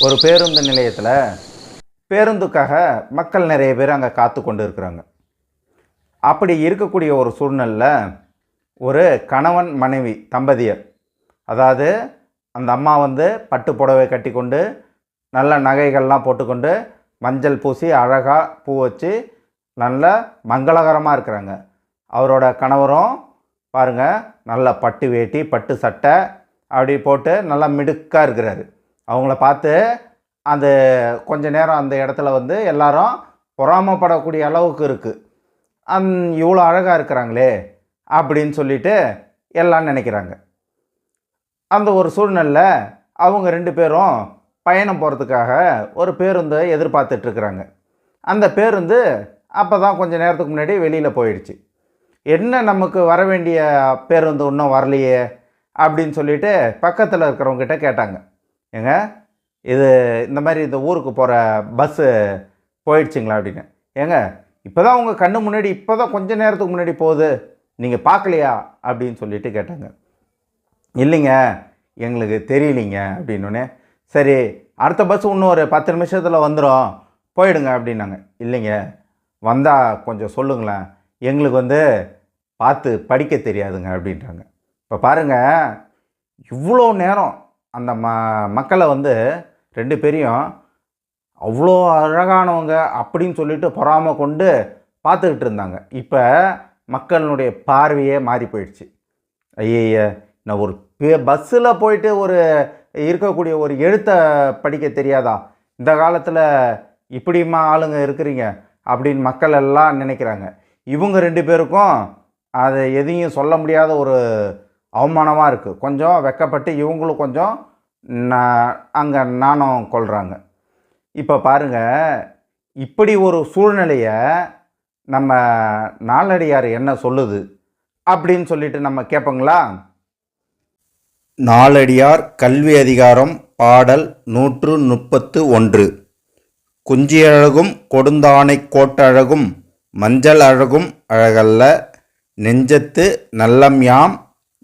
ஒரு பேருந்து நிலையத்தில் பேருந்துக்காக மக்கள் நிறைய பேர் அங்கே காத்து கொண்டு இருக்கிறாங்க. அப்படி இருக்கக்கூடிய ஒரு சூழ்நிலையில் ஒரு கணவன் மனைவி தம்பதியர், அதாவது அந்த அம்மா பட்டு புடவை கட்டி கொண்டு நல்ல நகைகள்லாம் போட்டுக்கொண்டு மஞ்சள் பூசி அழகாக பூ வச்சு நல்ல மங்களகரமாக இருக்கிறாங்க. அவரோட கணவரும் பாருங்கள், நல்ல பட்டு வேட்டி பட்டு சட்டை அப்படி போட்டு நல்லா மிடுக்காக இருக்கிறாரு. அவங்கள பார்த்து அந்த கொஞ்ச நேரம் அந்த இடத்துல எல்லாரும் பொறாமப்படக்கூடிய அளவுக்கு இருக்குது. இவ்வளோ அழகாக இருக்கிறாங்களே அப்படின்னு சொல்லிட்டு எல்லாம் நினைக்கிறாங்க. அந்த ஒரு சூழ்நிலையில் அவங்க 2 பேரும் பயணம் போகிறதுக்காக ஒரு பேருந்தை எதிர்பார்த்துட்ருக்குறாங்க. அந்த பேருந்து அப்போ தான் கொஞ்சம் நேரத்துக்கு முன்னாடி வெளியில் போயிடுச்சு. என்ன நமக்கு வர வேண்டிய பேருந்து இன்னும் வரலையே அப்படின்னு சொல்லிட்டு பக்கத்தில் இருக்கிறவங்ககிட்ட கேட்டாங்க. ஏங்க, இது இந்த மாதிரி இந்த ஊருக்கு போகிற பஸ்ஸு போயிடுச்சிங்களா அப்படின்னு. ஏங்க, இப்போ தான் உங்கள் கண்ணு முன்னாடி இப்போ தான் கொஞ்சம் நேரத்துக்கு முன்னாடி போகுது, நீங்கள் பார்க்கலையா அப்படின்னு சொல்லிட்டு கேட்டாங்க. இல்லைங்க, எங்களுக்கு தெரியலிங்க அப்படின்னோடனே, சரி அடுத்த பஸ் இன்னும் ஒரு 10 நிமிஷத்தில் வந்துடும், போயிடுங்க அப்படின்னாங்க. இல்லைங்க, வந்தால் கொஞ்சம் சொல்லுங்களேன், எங்களுக்கு பார்த்து படிக்க தெரியாதுங்க அப்படின்றாங்க. இப்போ பாருங்கள், இவ்வளோ நேரம் அந்த மக்களை 2 பேரையும் அவ்வளோ அழகானவங்க அப்படின்னு சொல்லிட்டு பொறாமை கொண்டு பார்த்துக்கிட்டு இருந்தாங்க. இப்போ மக்களுடைய பார்வையே மாறி போயிடுச்சு. ஐய, நான் ஒரு பஸ்ஸில் போயிட்டு ஒரு இருக்கக்கூடிய ஒரு எழுத்தை படிக்க தெரியாதா, இந்த காலத்தில் இப்படிமா ஆளுங்க இருக்கிறீங்க அப்படின்னு மக்கள் எல்லாம் நினைக்கிறாங்க. இவங்க 2 பேருக்கும் அதை எதையும் சொல்ல முடியாத ஒரு அவமானமாக இருக்குது. கொஞ்சம் வெக்கப்பட்டு இவங்களும் கொஞ்சம் அங்கே நாணம் கொள்கிறாங்க. இப்போ பாருங்கள், இப்படி ஒரு சூழ்நிலையை நம்ம நாலடியார் என்ன சொல்லுது அப்படின்னு சொல்லிட்டு நம்ம கேட்போங்களா? நாலடியார் கல்வி அதிகாரம் பாடல் 131. குஞ்சியழகும் கொடுந்தானை கோட்டழகும் மஞ்சள் அழகும் அழகல்ல, நெஞ்சத்து நல்லம் யாம்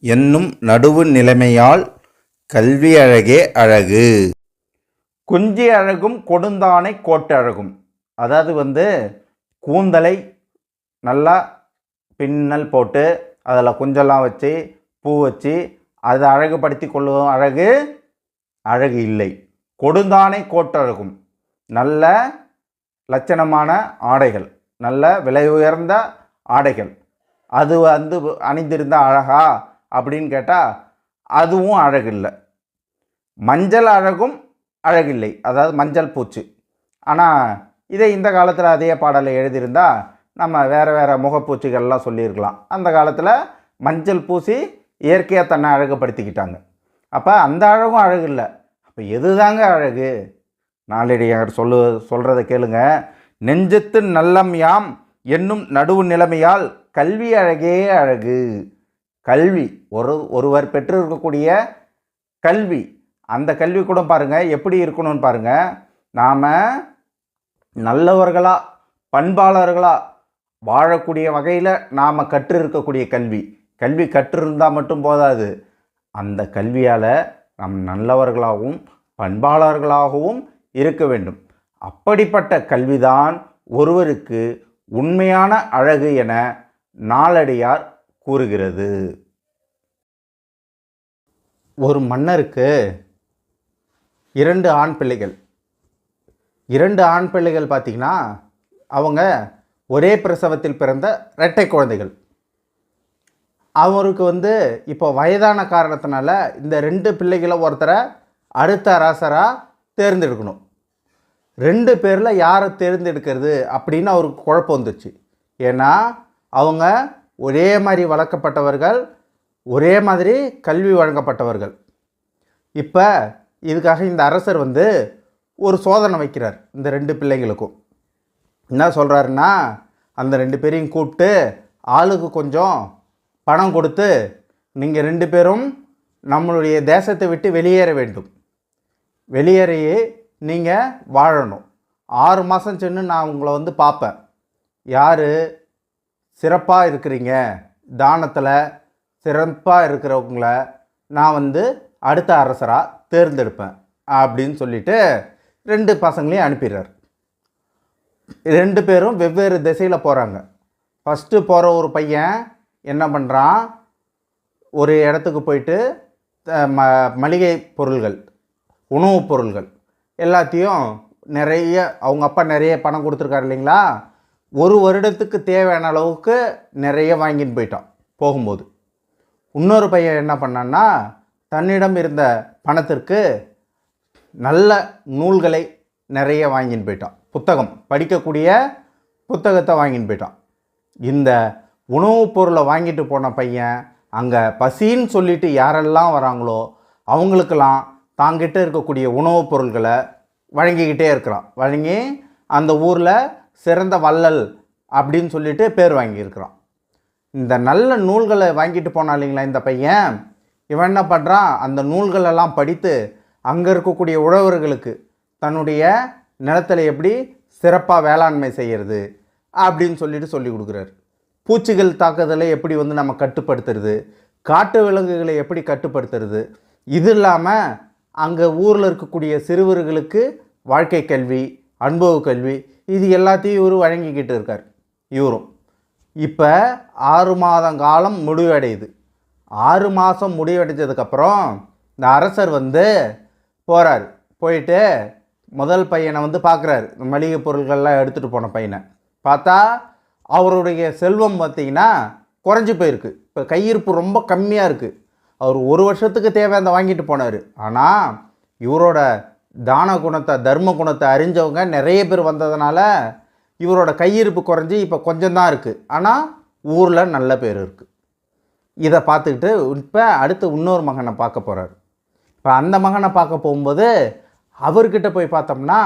என்னும் நடுவு நிலைமையால் கல்வி அழகே அழகு. குஞ்சி அழகும் கொடுந்தானை கோட்டழகும், அதாவது கூந்தலை நல்லா பின்னல் போட்டு அதில் குஞ்செல்லாம் வச்சு பூ வச்சு அதை அழகுபடுத்தி கொள்ளும் அழகு அழகு இல்லை. கொடுந்தானை கோட்டழகும், நல்ல லட்சணமான ஆடைகள், நல்ல விலை உயர்ந்த ஆடைகள், அது அணிந்திருந்த அழகா அப்படின்னு கேட்டால் அதுவும் அழகில்லை. மஞ்சள் அழகும் அழகில்லை, அதாவது மஞ்சள் பூச்சு. ஆனால் இதை இந்த காலத்தில் அதே பாடலை எழுதியிருந்தால் நம்ம வேறு முகப்பூச்சிகள்லாம் சொல்லியிருக்கலாம். அந்த காலத்தில் மஞ்சள் பூசி இயற்கையாக தன்னை அழகுபடுத்திக்கிட்டாங்க. அப்போ அந்த அழகும் அழகு இல்லை. அப்போ எது தாங்க அழகு? நாளடியார் சொல்கிறத கேளுங்க. நெஞ்சத்து நல்லம் யாம் என்னும் நடுவு நிலைமையால் கல்வி அழகே அழகு. கல்வி, ஒருவர் பெற்று இருக்கக்கூடிய கல்வி, அந்த கல்வி கூட பாருங்கள் எப்படி இருக்கணும்னு பாருங்கள். நாம் நல்லவர்களாக பண்பாளர்களாக வாழக்கூடிய வகையில் நாம் கற்று இருக்கக்கூடிய கல்வி கற்றிருந்தால் மட்டும் போதாது. அந்த கல்வியால் நாம் நல்லவர்களாகவும் பண்பாளர்களாகவும் இருக்க வேண்டும். அப்படிப்பட்ட கல்விதான் ஒருவருக்கு உண்மையான அழகு என நாலடியார் கூறுகிறது. ஒரு மன்னருக்கு 2 ஆண் பிள்ளைகள். 2 ஆண் பிள்ளைகள் பார்த்திங்கன்னா அவங்க ஒரே பிரசவத்தில் பிறந்த இரட்டை குழந்தைகள். அவருக்கு இப்போ வயதான காரணத்தினால இந்த 2 பிள்ளைகளை ஒருத்தரை அடுத்த அரசராக தேர்ந்தெடுக்கணும். 2 பேரில் யாரை தேர்ந்தெடுக்கிறது அப்படின்னு அவருக்கு குழப்பம் வந்துச்சு. ஏன்னா அவங்க ஒரே மாதிரி வளர்க்கப்பட்டவர்கள், ஒரே மாதிரி கல்வி வழங்கப்பட்டவர்கள். இப்போ இதுக்காக இந்த அரசர் ஒரு சோதனை வைக்கிறார் இந்த 2 பிள்ளைங்களுக்கும். என்ன சொல்கிறாருன்னா, அந்த 2 பேரையும் கூப்பிட்டு ஆளுக்கு கொஞ்சம் பணம் கொடுத்து நீங்கள் 2 பேரும் நம்மளுடைய தேசத்தை விட்டு வெளியேற வேண்டும், வெளியேறி நீங்கள் வாழணும். 6 மாதம் சென்று நான் உங்களை பார்ப்பேன், யார் சிறப்பாக இருக்கிறீங்க, தானத்தில் சிறப்பாக இருக்கிறவங்கள நான் அடுத்த அரசராக தேர்ந்தெடுப்பேன். அப்படின்னு சொல்லிட்டு 2 பசங்களையும் அனுப்பிடுறார். 2 பேரும் வெவ்வேறு திசையில் போகிறாங்க. ஃபஸ்ட்டு போகிற ஒரு பையன் என்ன பண்ணுறான், ஒரு இடத்துக்கு போயிட்டு மளிகை பொருள்கள், உணவுப் பொருள்கள் எல்லாத்தையும் நிறைய, அவங்க அப்பா நிறைய பணம் கொடுத்துருக்காரு இல்லைங்களா, ஒரு வருடத்துக்கு தேவையான அளவுக்கு நிறைய வாங்கின்னு போயிட்டான் போகும்போது. இன்னொரு பையன் என்ன பண்ணான்னா, தன்னிடம் இருந்த பணத்திற்கு நல்ல நூல்களை நிறைய வாங்கின்னு போயிட்டான். புத்தகம், படிக்கக்கூடிய புத்தகத்தை வாங்கின்னு போயிட்டான். இந்த உணவுப் பொருளை வாங்கிட்டு போன பையன் அங்கே பசின்னு சொல்லிட்டு யாரெல்லாம் வராங்களோ அவங்களுக்கெல்லாம் தாங்கிட்ட இருக்கக்கூடிய உணவுப் பொருள்களை வழங்கிக்கிட்டே இருக்கிறான். வழங்கி அந்த ஊரில் சிறந்த வள்ளல் அப்படின்னு சொல்லிட்டு பேர் வாங்கியிருக்கிறான். இந்த நல்ல நூல்களை வாங்கிட்டு போனான் இல்லைங்களா இந்த பையன், இவன் என்ன பண்ணுறான், அந்த நூல்களெல்லாம் படித்து அங்கே இருக்கக்கூடிய உழவர்களுக்கு தன்னுடைய நிலத்தில் எப்படி சிறப்பாக வேளாண்மை செய்கிறது அப்படின்னு சொல்லிட்டு சொல்லி கொடுக்குறாரு. பூச்சிகள் தாக்குதலை எப்படி நம்ம கட்டுப்படுத்துறது, காட்டு விலங்குகளை எப்படி கட்டுப்படுத்துறது, இது இல்லாமல் அங்கே ஊரில் இருக்கக்கூடிய சிறுவர்களுக்கு வாழ்க்கை கல்வி, அனுபவ கல்வி, இது எல்லாத்தையும் இவர் வழங்கிக்கிட்டு இருக்கார். இவரும் இப்போ 6 மாதம் காலம் முடிவடையுது. 6 மாதம் முடிவடைஞ்சதுக்கப்புறம் இந்த அரசர் போகிறார். போயிட்டு முதல் பையனை பார்க்குறாரு. மளிகை பொருள்கள்லாம் எடுத்துகிட்டு போன பையனை பார்த்தா அவருடைய செல்வம் பார்த்திங்கன்னா குறைஞ்சி போயிருக்கு. இப்போ கையிருப்பு ரொம்ப கம்மியாக இருக்குது. அவர் 1 வருஷத்துக்கு தேவையான வாங்கிட்டு போனார். ஆனால் இவரோட தான குணத்தை, தர்ம குணத்தை அறிஞ்சவங்க நிறைய பேர் வந்ததுனால இவரோட கையிருப்பு குறைஞ்சி இப்போ கொஞ்சம்தான் இருக்குது. ஆனால் ஊரில் நல்ல பேர் இருக்குது. இதை பார்த்துக்கிட்டு இப்போ அடுத்து இன்னொரு மகனை பார்க்க போகிறார். இப்போ அந்த மகனை பார்க்க போகும்போது அவர்கிட்ட போய் பார்த்தோம்னா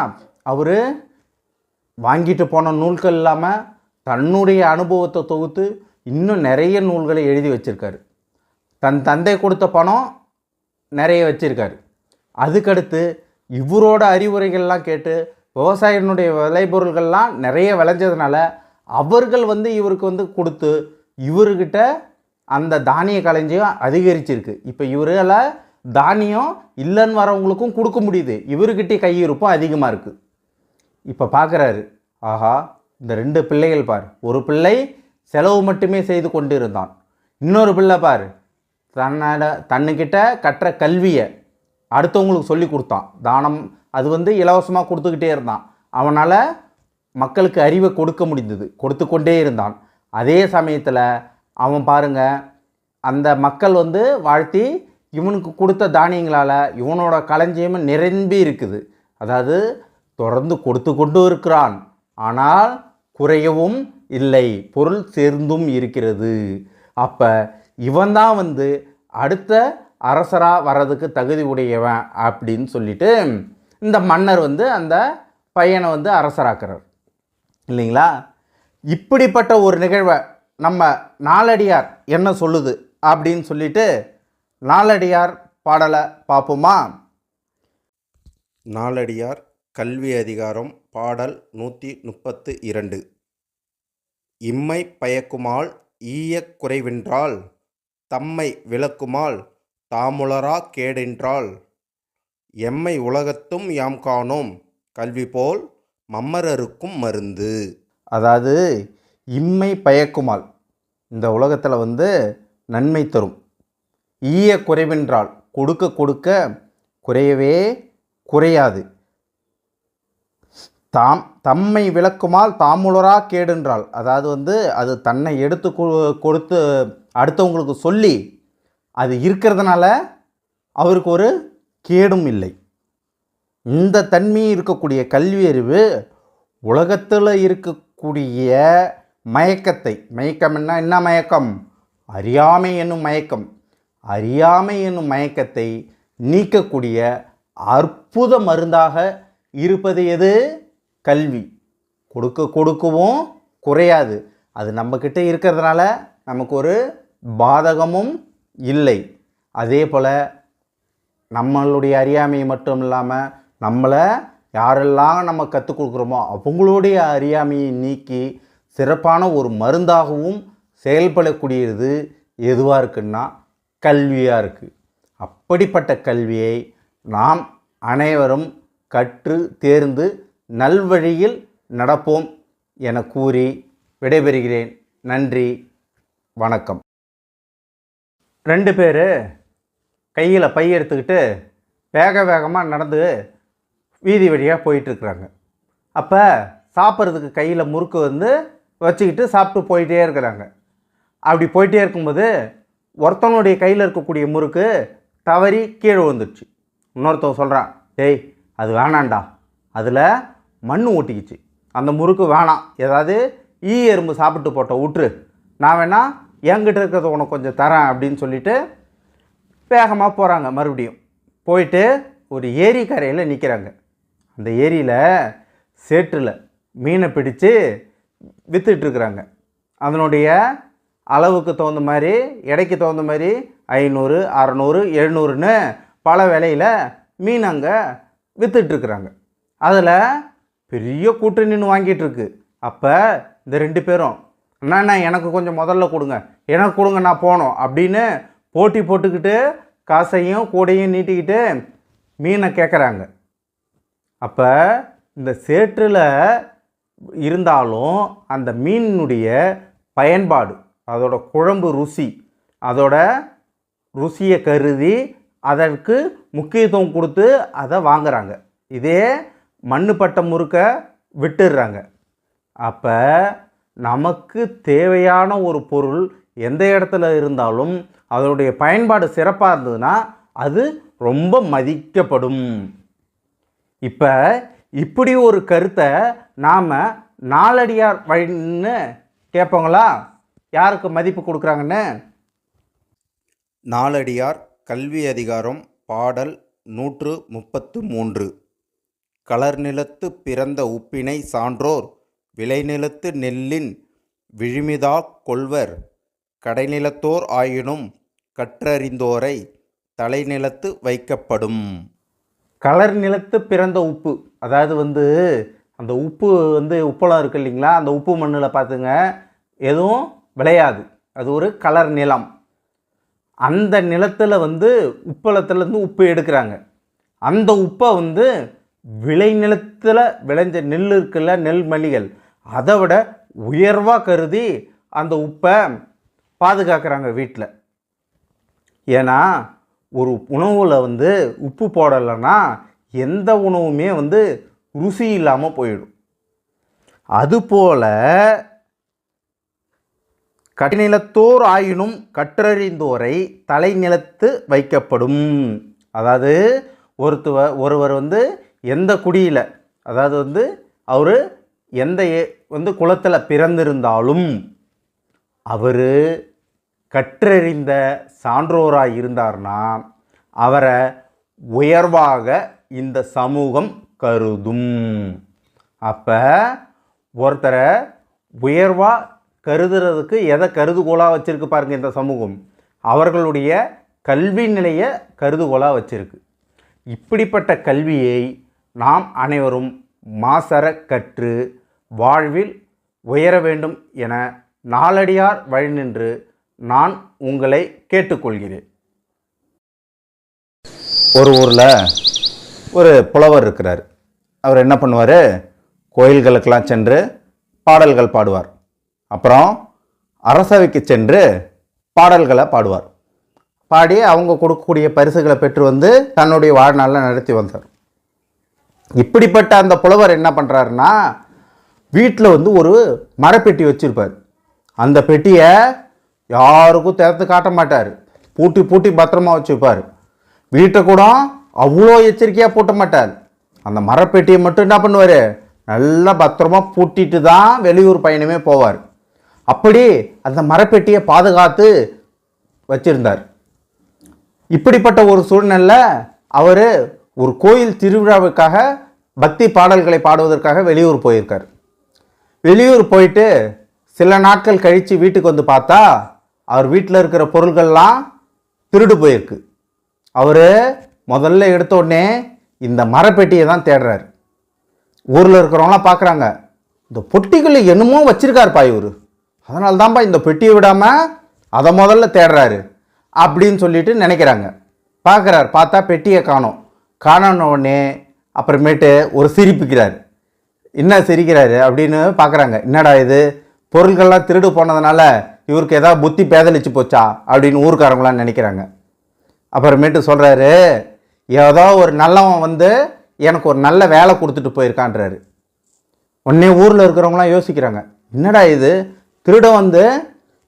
அவர் வாங்கிட்டு போன நூல்கள் இல்லாமல் தன்னுடைய அனுபவத்தை தொகுத்து இன்னும் நிறைய நூல்களை எழுதி வச்சுருக்காரு. தன் தந்தை கொடுத்த பணம் நிறைய வச்சுருக்காரு. அதுக்கடுத்து இவரோட அறிவுரைகள்லாம் கேட்டு விவசாயினுடைய விளைபொருள்கள்லாம் நிறைய விளைஞ்சதுனால அவர்கள் இவருக்கு கொடுத்து இவர்கிட்ட அந்த தானிய களஞ்சியம் அதிகரிச்சிருக்கு. இப்போ இவரால் தானியம் இல்லைன்னு வரவங்களுக்கும் கொடுக்க முடியுது. இவர்கிட்ட கையிருப்பும் அதிகமாக இருக்குது. இப்போ பார்க்குறாரு, ஆஹா இந்த 2 பிள்ளைகள் பார், ஒரு பிள்ளை செலவு மட்டுமே செய்து கொண்டு இருந்தான், இன்னொரு பிள்ளை பார் தன்னுக்கிட்ட கற்ற கல்வியை அடுத்தவங்களுக்கு சொல்லி கொடுத்தான். தானம் அது இலவசமாக கொடுத்துக்கிட்டே இருந்தான். அவனால் மக்களுக்கு அறிவை கொடுக்க முடிந்தது, கொடுத்து கொண்டே இருந்தான். அதே சமயத்தில் அவன் பாருங்க, அந்த மக்கள் வாழ்த்தி இவனுக்கு கொடுத்த தானியங்களால் இவனோட களஞ்சியமும் நிரம்பி இருக்குது. அதாவது தொடர்ந்து கொடுத்து கொண்டு இருக்கிறான், ஆனால் குறையவும் இல்லை, பொருள் சேர்ந்தும் இருக்கிறது. அப்போ இவன்தான் அடுத்த அரசராக வர்றதுக்கு தகுதி உடையவன் அப்படின்னு சொல்லிட்டு இந்த மன்னர் அந்த பையனை அரசராக்குறார் இல்லைங்களா. இப்படிப்பட்ட ஒரு நிகழ்வை நம்ம நாலடியார் என்ன சொல்லுது அப்படின்னு சொல்லிட்டு நாலடியார் பாடலை பார்ப்போமா. நாலடியார் கல்வி அதிகாரம் பாடல் 132. இம்மை பயக்குமால் ஈய குறைவென்றால் தம்மை விளக்குமால் தாமுலரா கேடென்றால் எம்மை உலகத்தும் யாம் காணோம் கல்வி போல் மம்மரருக்கும் மருந்து. அதாவது இம்மை பயக்குமால் இந்த உலகத்தில் நன்மை தரும், ஈய குறைவென்றால் கொடுக்க கொடுக்க குறையவே குறையாது, தம்மை விளக்குமால் தாமுலரா கேடென்றால் அதாவது அது தன்னை எடுத்து கொடுத்து அடுத்தவங்களுக்கு சொல்லி அது இருக்கிறதுனால அவருக்கு ஒரு கேடும் இல்லை. இந்த தன்மை இருக்கக்கூடிய கல்வி அறிவு உலகத்தில் இருக்கக்கூடிய மயக்கத்தை, மயக்கம்னா என்ன மயக்கம், அறியாமை என்னும் மயக்கம், அறியாமை என்னும் மயக்கத்தை நீக்கக்கூடிய அற்புத மருந்தாக இருப்பது எது, கல்வி. கொடுக்கவும் குறையாது, அது நம்மக்கிட்ட இருக்கிறதுனால நமக்கு ஒரு பாதகமும் இல்லை. அதே போல் நம்மளுடைய அறியாமையை மட்டும் இல்லாமல் நம்மளை யாரெல்லாம் நம்ம கற்றுக் கொடுக்குறோமோ அவங்களுடைய அறியாமையை நீக்கி சிறப்பான ஒரு மருந்தாகவும் செயல்படக்கூடியது எதுவாக இருக்குன்னா கல்வியாக இருக்குது. அப்படிப்பட்ட கல்வியை நாம் அனைவரும் கற்று தேர்ந்து நல்வழியில் நடப்போம் என கூறி விடைபெறுகிறேன். நன்றி, வணக்கம். 2 பேர் கையில் பை எடுத்துக்கிட்டு வேகமாக நடந்து வீதி வழியாக போயிட்டுருக்குறாங்க. அப்போ சாப்பிட்றதுக்கு கையில் முறுக்கு வச்சுக்கிட்டு சாப்பிட்டு போயிட்டே இருக்கிறாங்க. அப்படி போயிட்டே இருக்கும்போது ஒருத்தனுடைய கையில் இருக்கக்கூடிய முறுக்கு தவறி கீழே விழுந்துடுச்சு. இன்னொருத்தவன் சொல்கிறான், டேய் அது வேணாண்டா, அதில் மண் ஊட்டிக்கிச்சு, அந்த முறுக்கு வேணாம், ஏதாவது எறும்பு சாப்பிட்டு போட்ட விட்டுரு, நான் வேணா என்கிட்ட இருக்கிறத உனக்கு கொஞ்சம் தரேன் அப்படின்னு சொல்லிட்டு வேகமாக போகிறாங்க. மறுபடியும் போயிட்டு ஒரு ஏரி கரையில் நிற்கிறாங்க. அந்த ஏரியில் சேற்றில் மீனை பிடிச்சு விற்றுட்ருக்குறாங்க. அதனுடைய அளவுக்கு தகுந்த மாதிரி, எடைக்கு தகுந்த மாதிரி 500, 600, 700ன்னு பல விலையில் மீன் அங்கே விற்றுட்ருக்குறாங்க. அதில் பெரிய கூட்டு நின்று வாங்கிட்டுருக்கு. அப்போ இந்த 2 பேரும், அண்ணா எனக்கு கொஞ்சம் முதல்ல கொடுங்க, எனக்கு கொடுங்க, நான் போனோம் அப்படின்னு போட்டி போட்டுக்கிட்டு காசையும் கூடையும் நீட்டிக்கிட்டு மீனை கேட்குறாங்க. அப்போ இந்த சேற்றில் இருந்தாலும் அந்த மீனுடைய பயன்பாடு, அதோட குழம்பு ருசி, அதோட ருசியை கருதி அதற்கு முக்கியத்துவம் கொடுத்து அதை வாங்குகிறாங்க. இதே மண்ணுப்பட்ட முறுக்கை விட்டுடுறாங்க. அப்போ நமக்கு தேவையான ஒரு பொருள் எந்த இடத்துல இருந்தாலும் அதனுடைய பயன்பாடு சிறப்பாக இருந்ததுன்னா அது ரொம்ப மதிக்கப்படும். இப்போ இப்படி ஒரு கருத்தை நாம் நாலடியார் வழின்னு கேட்போங்களா? யாருக்கு மதிப்பு கொடுக்குறாங்கன்னு? நாலடியார் கல்வி அதிகாரம் பாடல் 133. களர் நிலத்து பிறந்த உப்பினை சான்றோர் விளைநிலத்து நெல்லின் விழுமிதா கொள்வர் கடைநிலத்தோர் ஆயினும் கற்றறிந்தோரை தலைநிலத்து வைக்கப்படும். கலர் நிலத்து பிறந்த உப்பு, அதாவது அந்த உப்பு உப்பளம் இருக்குது இல்லைங்களா, அந்த உப்பு மண்ணில் பார்த்துங்க எதுவும் விளையாது, அது ஒரு கலர் நிலம். அந்த நிலத்தில் உப்பளத்துலேருந்து உப்பு எடுக்கிறாங்க. அந்த உப்பை விளை நிலத்தில் விளைஞ்ச நெல் இருக்குல்ல, நெல் மணிகள், அதை விட உயர்வாக கருதி அந்த உப்பை பாதுகாக்கிறாங்க வீட்டில். ஏன்னா ஒரு உணவில் உப்பு போடலைன்னா எந்த உணவுமே ருசி இல்லாமல் போயிடும். அதுபோல் கடைநிலத்தோர் ஆயினும் கற்றறிந்தோரை தலைநிலத்து வைக்கப்படும். அதாவது ஒருவர் எந்த குடியில், அதாவது அவர் எந்த குலத்தில் பிறந்திருந்தாலும் அவர் கற்றறிந்த சான்றோராக இருந்தார்னா அவரை உயர்வாக இந்த சமூகம் கருதும். அப்போ ஒருத்தரை உயர்வாக கருதுறதுக்கு எதை கருதுகோளாக வச்சுருக்கு பாருங்கள் இந்த சமூகம், அவர்களுடைய கல்வி நிலையை கருதுகோளாக வச்சுருக்கு. இப்படிப்பட்ட கல்வியை நாம் அனைவரும் மாசற கற்று வாழ்வில் உயர வேண்டும் என நாலடியார் வழி நின்று நான் உங்களை கேட்டுக்கொள்கிறேன். ஒரு ஊரில் ஒரு புலவர் இருக்கிறார். அவர் என்ன பண்ணுவார், கோயில்களுக்கெல்லாம் சென்று பாடல்கள் பாடுவார். அப்புறம் அரசவைக்கு சென்று பாடல்களை பாடுவார். பாடி அவங்க கொடுக்கக்கூடிய பரிசுகளை பெற்று தன்னுடைய வாழ்நாளில் நடத்தி வந்தார். இப்படிப்பட்ட அந்த புலவர் என்ன பண்ணுறாருன்னா, வீட்டில் ஒரு மரப்பெட்டி வச்சுருப்பார். அந்த பெட்டியை யாருக்கும் திறந்து காட்ட மாட்டார், பூட்டி பூட்டி பத்திரமா வச்சுருப்பார். வீட்டை கூட அவ்வளோ எச்சரிக்கையாக பூட்ட மாட்டார். அந்த மரப்பெட்டியை மட்டும் என்ன பண்ணுவார், நல்லா பத்திரமா பூட்டிட்டு தான் வெளியூர் பயணமே போவார். அப்படி அந்த மரப்பெட்டியை பாதுகாத்து வச்சிருந்தார். இப்படிப்பட்ட ஒரு சூழ்நிலை அவர் ஒரு கோயில் திருவிழாவுக்காக பக்தி பாடல்களை பாடுவதற்காக வெளியூர் போயிருக்கார். வெளியூர் போயிட்டு சில நாட்கள் கழித்து வீட்டுக்கு பார்த்தா அவர் வீட்டில் இருக்கிற பொருள்கள்லாம் திருடு போயிருக்கு. அவர் முதல்ல எடுத்த உடனே இந்த மரப்பெட்டியை தான் தேடுறாரு. ஊரில் இருக்கிறவங்களாம் பார்க்குறாங்க, இந்த பொட்டிகளில் என்னமோ வச்சிருக்காருப்பா இவர், அதனால தான்ப்பா இந்த பெட்டியை விடாமல் அதை முதல்ல தேடுறாரு அப்படின்னு சொல்லிட்டு நினைக்கிறாங்க. பார்க்குறார், பார்த்தா பெட்டியை காணோம். காணோன்ன உடனே அப்புறமேட்டு ஒரு சிரிப்புக்கிறார். என்ன சிரிக்கிறாரு அப்படின்னு பார்க்குறாங்க. என்னடா இது, பொருள்கள்லாம் திருடு போனதுனால இவருக்கு ஏதாவது புத்தி பேதலிச்சு போச்சா அப்படின்னு ஊருக்காரங்களாம் நினைக்கிறாங்க. அப்புறமேட்டு சொல்கிறாரு, ஏதோ ஒரு நல்லவன் வந்து எனக்கு ஒரு நல்ல வேலை கொடுத்துட்டு போயிருக்கான்றாரு. உடனே ஊரில் இருக்கிறவங்களாம் யோசிக்கிறாங்க, என்னடா இது, திருடன் வந்து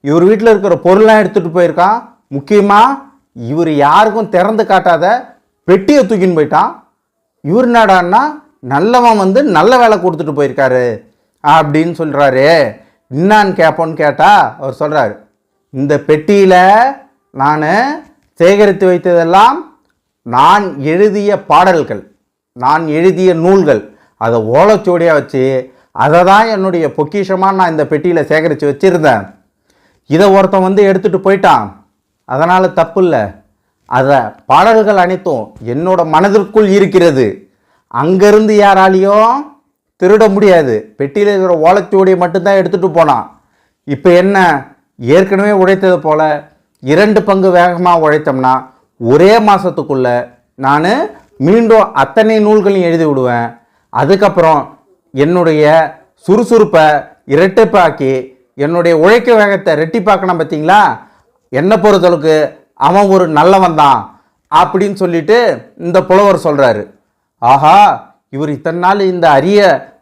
இவர் வீட்டில் இருக்கிற பொருள்லாம் எடுத்துகிட்டு போயிருக்கான், முக்கியமாக இவர் யாருக்கும் திறந்து காட்டாத பெட்டியை தூக்கின்னு போயிட்டான், இவர் என்னடான்னா நல்லவன் வந்து நல்ல வேலை கொடுத்துட்டு போயிருக்காரு அப்படின்னு சொல்கிறாரு. என்னான்னு கேட்போன்னு கேட்டால் அவர் சொல்கிறாரு, இந்த பெட்டியில் நான் சேகரித்து வைத்ததெல்லாம் நான் எழுதிய பாடல்கள், நான் எழுதிய நூல்கள், அதை ஓலைச்சுவடியாக வச்சு அதை தான் என்னுடைய பொக்கிஷமாக நான் இந்த பெட்டியில் சேகரித்து வச்சுருந்தேன். இதை ஒருத்தன் வந்து எடுத்துகிட்டு போயிட்டான், அதனால் தப்பு இல்லை. அதை பாடல்கள் அனைத்தும் என்னோட மனதிற்குள் இருக்கிறது, அங்கேருந்து யாராலையும் திருட முடியாது. பெட்டியில் இருக்கிற ஓலைச்சுவடியை மட்டும்தான் எடுத்துகிட்டு போனான். இப்போ என்ன, ஏற்கனவே உழைத்தது போல் 2 பங்கு வேகமாக உழைத்தோம்னா ஒரே மாதத்துக்குள்ளே நான் மீண்டும் அத்தனை நூல்களையும் எழுதி விடுவேன். அதுக்கப்புறம் என்னுடைய சுறுசுறுப்பை இரட்டிப்பாக்கி என்னுடைய உழைக்க வேகத்தை ரெட்டிப்பாக்கணும். பார்த்தீங்களா, என்னை பொறுத்தளவுக்கு அவன் ஒரு நல்லவன் தான் அப்படின்னு சொல்லிட்டு இந்த புலவர் சொல்கிறாரு. ஆஹா, இவர் இத்தனை நாள் இந்த அரிய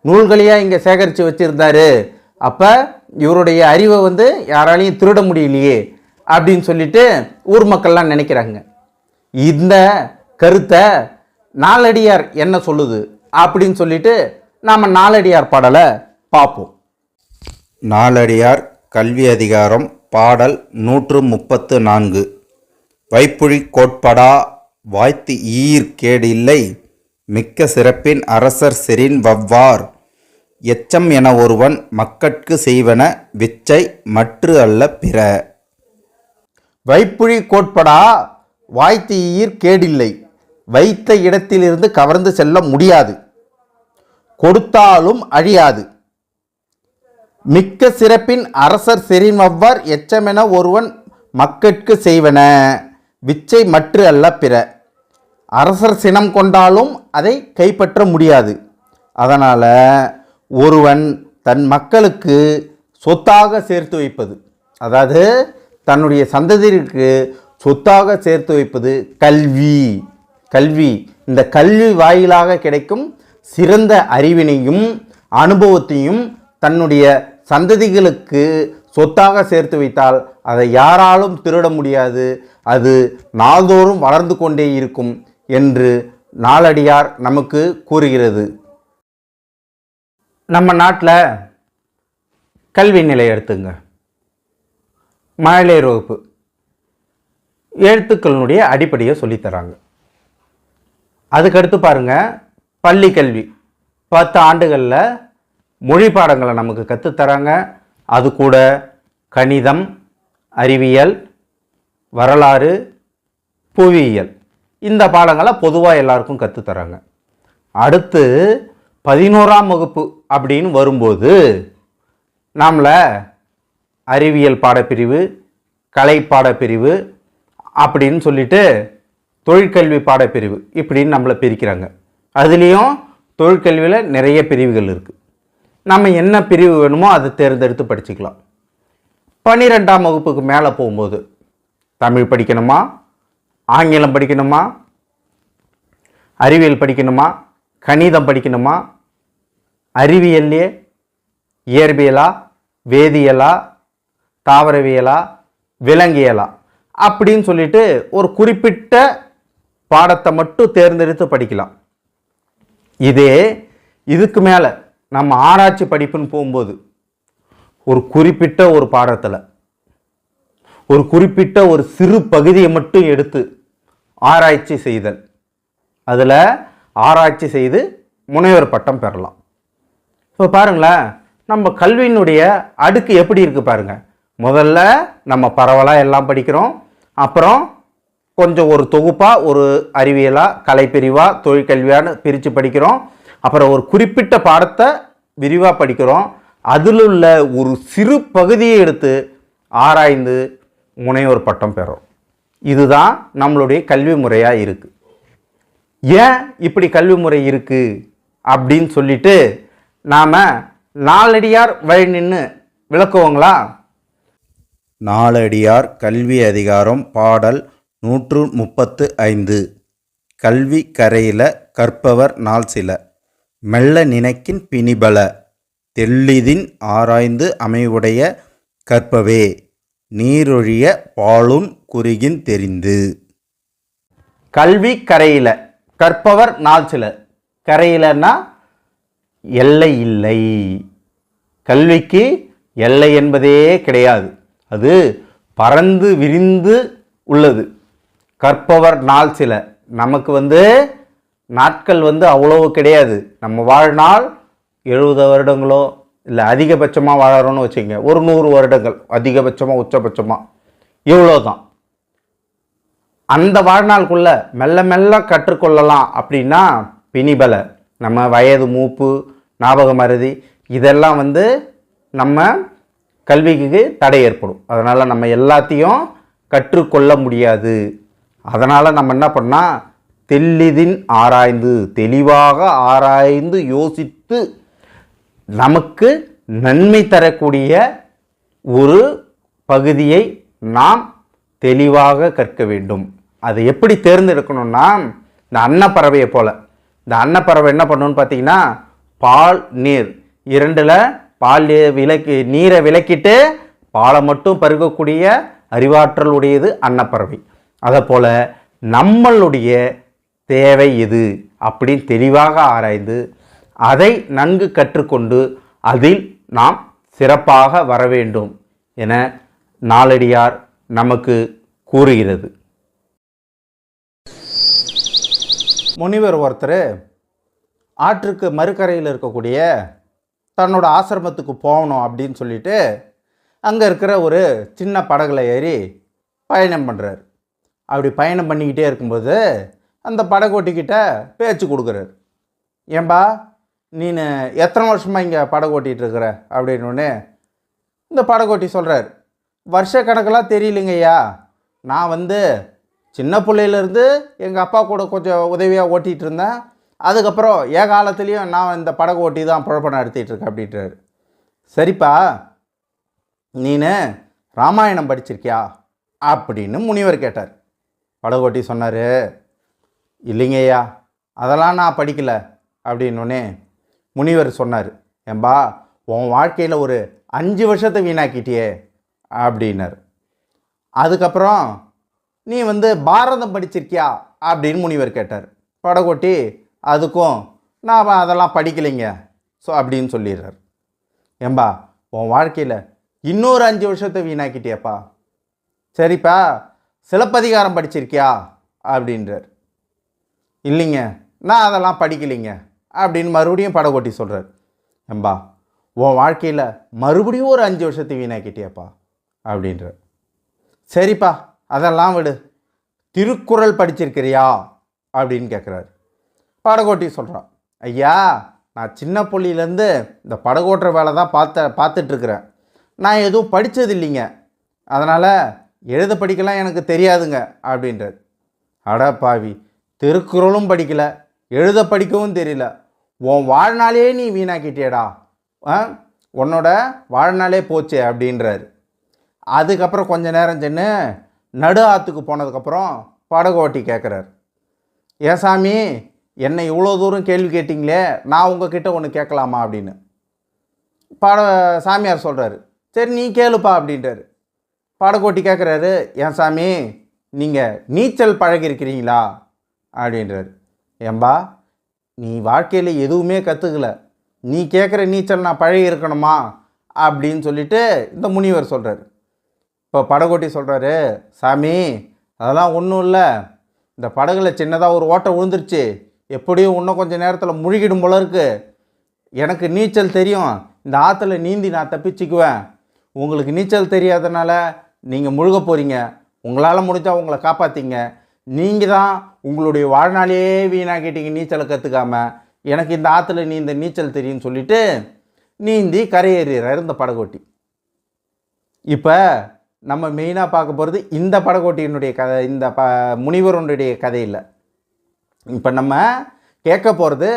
நூல்களையாக இங்கே சேகரித்து வச்சுருந்தாரு, அப்போ இவருடைய அறிவை வந்து யாராலையும் திருட முடியலையே அப்படின்னு சொல்லிட்டு ஊர் மக்கள்லாம் நினைக்கிறாங்க. இந்த கருத்தை நாலடியார் என்ன சொல்லுது அப்படின்னு சொல்லிட்டு நாம் நாலடியார் பாடலை பார்ப்போம். நாலடியார் கல்வி அதிகாரம் பாடல் 134. வைப்புழி கோட்படா வாய்த்து ஈர் கேடில்லை, மிக்க சிறப்பின் அரசர் செறின் வவ்வார், எச்சம் என ஒருவன் மக்கட்கு செய்வன விச்சை மற்று அல்ல பிற. வைப்புழி கோட்படா வாய்த்து ஈர் கேடில்லை, வைத்த இடத்திலிருந்து கவர்ந்து செல்ல முடியாது, கொடுத்தாலும் அழியாது. மிக்க சிறப்பின் அரசர் செறின் வவ்வார், எச்சமென ஒருவன் மக்கட்கு செய்வன விச்சை மற்று அல்ல பிற. அரசர் சினம் கொண்டாலும் அதை கைப்பற்ற முடியாது. அதனால் ஒருவன் தன் மக்களுக்கு சொத்தாக சேர்த்து வைப்பது, அதாவது தன்னுடைய சந்ததிக்கு சொத்தாக சேர்த்து வைப்பது கல்வி. கல்வி, இந்த கல்வி வாயிலாக கிடைக்கும் சிறந்த அறிவினையும் அனுபவத்தையும் தன்னுடைய சந்ததிகளுக்கு சொத்தாக சேர்த்து வைத்தால் அதை யாராலும் திருட முடியாது, அது நாள்தோறும் வளர்ந்து கொண்டே இருக்கும் என்று நாலடியார் நமக்கு கூறுகிறது. நம்ம நாட்டில் கல்வி நிலை எடுத்துங்க, மழலையர் வகுப்பு எழுத்துக்களினுடைய அடிப்படையை சொல்லித்தராங்க. அதுக்கடுத்து பாருங்கள், பள்ளி கல்வி 10 ஆண்டுகளில் மொழி பாடங்களை நமக்கு கற்றுத்தராங்க. அது கூட கணிதம், அறிவியல், வரலாறு, புவியியல், இந்த பாடங்களை பொதுவாக எல்லாருக்கும் கற்றுத்தராங்க. அடுத்து 11ஆம் வகுப்பு அப்படின்னு வரும்போது நம்மளை அறிவியல் பாடப்பிரிவு, கலை பாடப்பிரிவு அப்படின்னு சொல்லிட்டு தொழிற்கல்வி பாடப்பிரிவு இப்படின்னு நம்மளை பிரிக்கிறாங்க. அதுலேயும் தொழிற்கல்வியில் நிறைய பிரிவுகள் இருக்குது. நம்ம என்ன பிரிவு வேணுமோ அதை தேர்ந்தெடுத்து படிச்சுக்கலாம். 12ஆம் வகுப்புக்கு மேலே போகும்போது தமிழ் படிக்கணுமா, ஆங்கிலம் படிக்கணுமா, அறிவியல் படிக்கணுமா, கணிதம் படிக்கணுமா, அறிவியல்லையே இயற்பியலா, வேதியியலா, தாவரவியலா, விலங்கியலா அப்படின்னு சொல்லிட்டு ஒரு குறிப்பிட்ட பாடத்தை மட்டும் தேர்ந்தெடுத்து படிக்கலாம். இதுக்கு மேலே நம்ம ஆராய்ச்சி படிப்புன்னு போகும்போது ஒரு குறிப்பிட்ட ஒரு பாடத்தில் ஒரு குறிப்பிட்ட ஒரு சிறு பகுதியை மட்டும் எடுத்து ஆராய்ச்சி செய்தல், அதில் ஆராய்ச்சி செய்து முனைவர் பட்டம் பெறலாம். இப்போ பாருங்களேன், நம்ம கல்வியினுடைய அடுக்கு எப்படி இருக்குது பாருங்கள். முதல்ல நம்ம பரவலாக எல்லாம் படிக்கிறோம், அப்புறம் கொஞ்சம் ஒரு தொகுப்பாக ஒரு அறிவியலாக, கலைப்பிரிவாக, தொழிற்கல்வியான்னு பிரித்து படிக்கிறோம், அப்புறம் ஒரு குறிப்பிட்ட பாடத்தை விரிவாக படிக்கிறோம், அதில் உள்ள ஒரு சிறு பகுதியை எடுத்து ஆராய்ந்து முனைவர் பட்டம் பெறும். இதுதான் நம்மளுடைய கல்வி முறையாக இருக்குது. ஏன் இப்படி கல்வி முறை இருக்குது அப்படின்னு சொல்லிட்டு நாம் நாலடியார் வழி நின்று விளக்குவோங்களா? நாலடியார் கல்வி அதிகாரம் பாடல் 135. கல்வி கரையில கற்பவர் நாள் சில, மெல்ல நினைக்கின் பிணிபல, தெள்ளிதின் ஆராய்ந்து அமைவுடைய கற்பவே, நீரொழிய பாலுன் குறுகின் தெரிந்து. கல்வி கரையில கற்பவர் நாள் சில. கரையிலன்னா எல்லை இல்லை. கல்விக்கு எல்லை என்பதே கிடையாது. அது பறந்து விரிந்து உள்ளது. கற்பவர் நாள் சில. நமக்கு நாட்கள் அவ்வளவு கிடையாது. நம்ம வாழ்நாள் 70 வருடங்களோ இல்லை அதிகபட்சமாக வாழறோன்னு வச்சுங்க, ஒரு 100 வருடங்கள் அதிகபட்சமாக உச்சபட்சமாக இவ்வளோதான். அந்த வாழ்நாளுக்குள்ள மெல்ல மெல்ல கற்றுக்கொள்ளலாம். அப்படின்னா பிணிபல, நம்ம வயது மூப்பு, ஞாபக மறதி, இதெல்லாம் நம்ம கல்விக்கு தடை ஏற்படும். அதனால் நம்ம எல்லாத்தையும் கற்றுக்கொள்ள முடியாது. அதனால் நம்ம என்ன பண்ணால் தெள்ளிதின் ஆராய்ந்து, தெளிவாக ஆராய்ந்து யோசித்து நமக்கு நன்மை தரக்கூடிய ஒரு பகுதியை நாம் தெளிவாக கற்க வேண்டும். அதை எப்படி தேர்ந்தெடுக்கணும்னா, இந்த அன்னப்பறவையை போல். இந்த அன்னப்பறவை என்ன பண்ணணும்னு பார்த்தீங்கன்னா, பால் நீர் இரண்டில் பால் நீரை விலக்கிட்டு பாலை மட்டும் பருகக்கூடிய அறிவாற்றல் உடையது அன்னப்பறவை. அதை போல் நம்மளுடைய தேவை எது அப்படின்னு தெளிவாக ஆராய்ந்து அதை நன்கு கற்றுக்கொண்டு அதில் நாம் சிறப்பாக வர வேண்டும் என நாலடியார் நமக்கு கூறுகிறது. முனிவர் ஒருத்தர் ஆற்றுக்கு மறுக்கரையில் இருக்கக்கூடிய தன்னோட ஆசிரமத்துக்கு போகணும் அப்படின்னு சொல்லிட்டு அங்கே இருக்கிற ஒரு சின்ன படகுல ஏறி பயணம் பண்ணுறார். அப்படி பயணம் பண்ணிக்கிட்டே இருக்கும்போது அந்த படகோட்டிக்கிட்ட பேச்சு கொடுக்குறாரு. ஏன்பா, நீனு எத்தனை வருஷமாக இங்கே படகு ஓட்டிகிட்டு இருக்கிற அப்படின்னோடனே இந்த படகோட்டி சொல்கிறார், வருஷ கணக்கெல்லாம் தெரியலைங்கய்யா, நான் சின்ன பிள்ளையிலேருந்து எங்கள் அப்பா கூட கொஞ்சம் உதவியாக ஓட்டிகிட்டு இருந்தேன். அதுக்கப்புறம் என் காலத்துலேயும் நான் இந்த படகு ஓட்டி தான் பொழப்ப நடத்திட்டு இருக்கேன் அப்படின்றாரு. சரிப்பா, நீனு ராமாயணம் படிச்சிருக்கியா அப்படின்னு முனிவர் கேட்டார். படகோட்டி சொன்னார், இல்லைங்கய்யா, அதெல்லாம் நான் படிக்கலை அப்படின்னோடனே முனிவர் சொன்னார், ஏம்பா, உன் வாழ்க்கையில் ஒரு 5 வருஷத்தை வீணாக்கிட்டியே அப்படின்னார். அதுக்கப்புறம் நீ பாரதம் படிச்சிருக்கியா அப்படின்னு முனிவர் கேட்டார். படகோட்டி அதுக்கும் நான் அதெல்லாம் படிக்கலைங்க அப்படின்னு சொல்லிடுறார். ஏம்பா, உன் வாழ்க்கையில் இன்னொரு 5 வருஷத்தை வீணாக்கிட்டியாப்பா. சரிப்பா, சிலப்பதிகாரம் படிச்சிருக்கியா அப்படின்றார். இல்லைங்க, நான் அதெல்லாம் படிக்கலைங்க அப்படின்னு மறுபடியும் படகோட்டி சொல்கிறார். ஏம்பா, உன் வாழ்க்கையில் மறுபடியும் ஒரு 5 வருஷத்தை வீணாக்கிட்டியாப்பா அப்படின்றார். சரிப்பா, அதெல்லாம் விடு, திருக்குறள் படிச்சிருக்கிறியா அப்படின்னு கேட்குறாரு. படகோட்டி சொல்கிறான், ஐயா, நான் சின்ன புள்ளியிலேருந்து இந்த படகோட்டுற வேலை தான் பார்த்துட்ருக்குறேன். நான் எதுவும் படித்தது இல்லைங்க, அதனால் எழுத படிக்கலாம் எனக்கு தெரியாதுங்க அப்படின்றார். அட பாவி, திருக்குறளும் படிக்கலை, எழுத படிக்கவும் தெரியல, உன் வாழ்நாளே நீ வீணாக்கிட்டேடா, உன்னோட வாழ்நாளே போச்சு அப்படின்றாரு. அதுக்கப்புறம் கொஞ்ச நேரம் சென்று நடு ஆற்றுக்கு போனதுக்கப்புறம் படகோட்டி கேட்குறாரு, ஏன் சாமி, என்னை இவ்வளோ தூரம் கேள்வி கேட்டிங்களே, நான் உங்ககிட்ட ஒன்று கேட்கலாமா அப்படின்னு. சாமியார் சொல்கிறாரு, சரி நீ கேளுப்பா அப்படின்றாரு. படகோட்டி கேட்குறாரு, ஏன் சாமி, நீங்கள் நீச்சல் பழகிருக்கிறீங்களா அப்படின்றாரு. ஏம்பா, நீ வாழ்க்கையில் எதுவுமே கற்றுக்கல, நீ கேட்குற நீச்சல் நான் பழகி இருக்கணுமா அப்படின்னு சொல்லிட்டு இந்த முனிவர் சொல்கிறார். இப்போ படகோட்டி சொல்கிறாரு, சாமி, அதெல்லாம் ஒன்றும் இல்லை, இந்த படகுல சின்னதாக ஒரு ஓட்டை விழுந்துருச்சு, எப்படியும் இன்னும் கொஞ்சம் நேரத்தில் முழுகிடும் போல இருக்கு, எனக்கு நீச்சல் தெரியும், இந்த ஆற்றுல நீந்தி நான் தப்பிச்சுக்குவேன், உங்களுக்கு நீச்சல் தெரியாதனால நீங்கள் முழுக போகிறீங்க, உங்களால் முடிஞ்சால் உங்களை காப்பாற்றிங்க, நீங்கள் தான் உங்களுடைய வாழ்நாளையே வீணாக்கிட்டீங்க நீச்சலை கற்றுக்காமல், எனக்கு இந்த ஆற்றுல நீந்த நீச்சல் தெரியும்னு சொல்லிட்டு நீந்தி கரையேறார் இந்த படகோட்டி. இப்போ நம்ம மெயினாக பார்க்க போகிறது இந்த படகோட்டியினுடைய கதை, இந்த முனிவருடைய கதை இல்லை. இப்போ நம்ம கேட்க போகிறது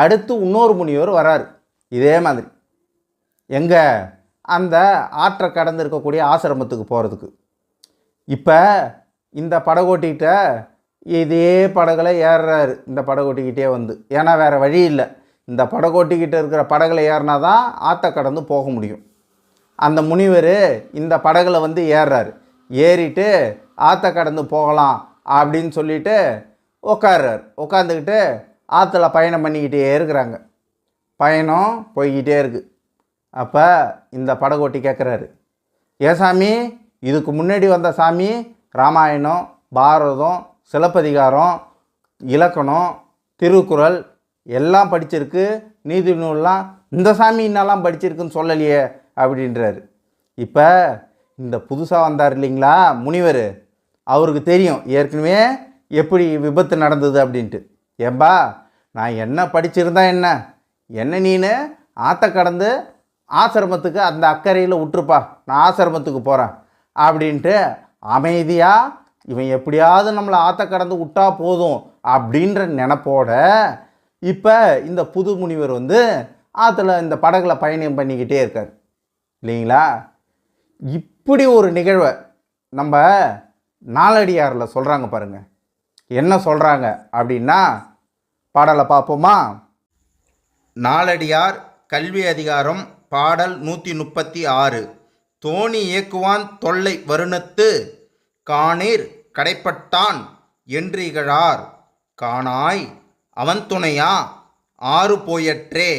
அடுத்து இன்னொரு முனிவர் வராரு இதே மாதிரி எங்கே அந்த ஆற்றை கடந்து இருக்கக்கூடிய ஆசிரமத்துக்கு போகிறதுக்கு. இப்போ இந்த படகோட்டிகிட்ட இதே படகுல ஏறுறாரு. இந்த படகோட்டிக்கிட்டே வந்து, ஏன்னா வேறு வழி இல்லை, இந்த படகோட்டிக்கிட்ட இருக்கிற படகுல ஏறினா தான் ஆற்றை கடந்து போக முடியும். அந்த முனிவர் இந்த படகுல வந்து ஏறுறாரு. ஏறிட்டு ஆற்றை கடந்து போகலாம் அப்படின்னு சொல்லிட்டு உட்கார்றாரு. உட்காந்துக்கிட்டு ஆற்றுல பயணம் பண்ணிக்கிட்டே இருக்கிறாங்க. பயணம் போய்கிட்டே இருக்குது. அப்போ இந்த படகோட்டி கேட்குறாரு, ஏன் சாமி, இதுக்கு முன்னாடி வந்த சாமி ராமாயணம், பாரதம், சிலப்பதிகாரம், இலக்கணம், திருக்குறள் எல்லாம் படிச்சிருக்கு, நீதி நூல்லாம், இந்த சாமி என்னெல்லாம் படிச்சிருக்குன்னு சொல்லலையே அப்படின்றாரு. இப்போ இந்த புதுசாக வந்தார் இல்லைங்களா முனிவர், அவருக்கு தெரியும் ஏற்கனவே எப்படி விபத்து நடந்தது அப்படின்ட்டு. ஏம்பா, நான் என்ன படிச்சிருந்தா என்ன நீனு ஆற்றை கடந்து ஆசிரமத்துக்கு அந்த அக்கறையில் விட்டுருப்பா, நான் ஆசிரமத்துக்கு போகிறேன் அப்படின்ட்டு அமைதியாக இவன் எப்படியாவது நம்மளை ஆற்றை கடந்து விட்டா போதும் அப்படின்ற நினப்போட இப்போ இந்த புது முனிவர் வந்து ஆற்றுல இந்த படகுல பயணம் பண்ணிக்கிட்டே இருக்கார் இல்லைங்களா. இப்படி ஒரு நிகழ்வை நம்ம நாலடியாரில் சொல்கிறாங்க பாருங்கள். என்ன சொல்கிறாங்க அப்படின்னா பாடலை பார்ப்போமா. நாலடியார் கல்வி அதிகாரம் பாடல் 136. தோணி இயக்குவான் தொல்லை வருணத்து காணீர் கடைப்பட்டான் என்று இகழார் காணாய் அவன் துணையா ஆறு போயற்றே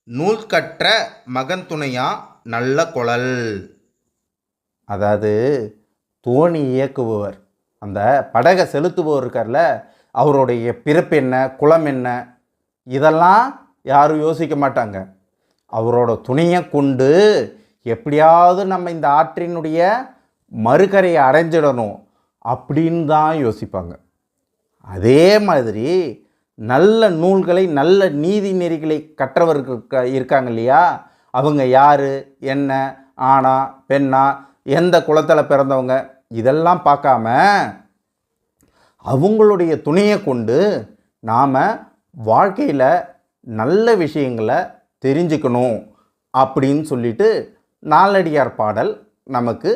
நூல் கற்ற மகன் துணையா நல்ல குழல். அதாவது தோணி இயக்குபவர், அந்த படகை செலுத்துபவர் இருக்கார்ல, அவருடைய பிறப்பு என்ன, குலம் என்ன, இதெல்லாம் யாரும் யோசிக்க மாட்டாங்க. அவரோட துணையை கொண்டு எப்படியாவது நம்ம இந்த ஆற்றினுடைய மறுகரையை அடைஞ்சிடணும் அப்படின்னு தான் யோசிப்பாங்க. அதே மாதிரி நல்ல நூல்களை, நல்ல நீதி நெறிகளை கற்றவர்கள் இருக்காங்க இல்லையா, அவங்க யார், என்ன, ஆணா பெண்ணா, எந்த குலத்தில் பிறந்தவங்க, இதெல்லாம் பார்க்காம அவங்களுடைய துணையை கொண்டு நாம் வாழ்க்கையில் நல்ல விஷயங்களை தெரிஞ்சுக்கணும் அப்படின்னு சொல்லிட்டு நாலடியார் பாடல் நமக்கு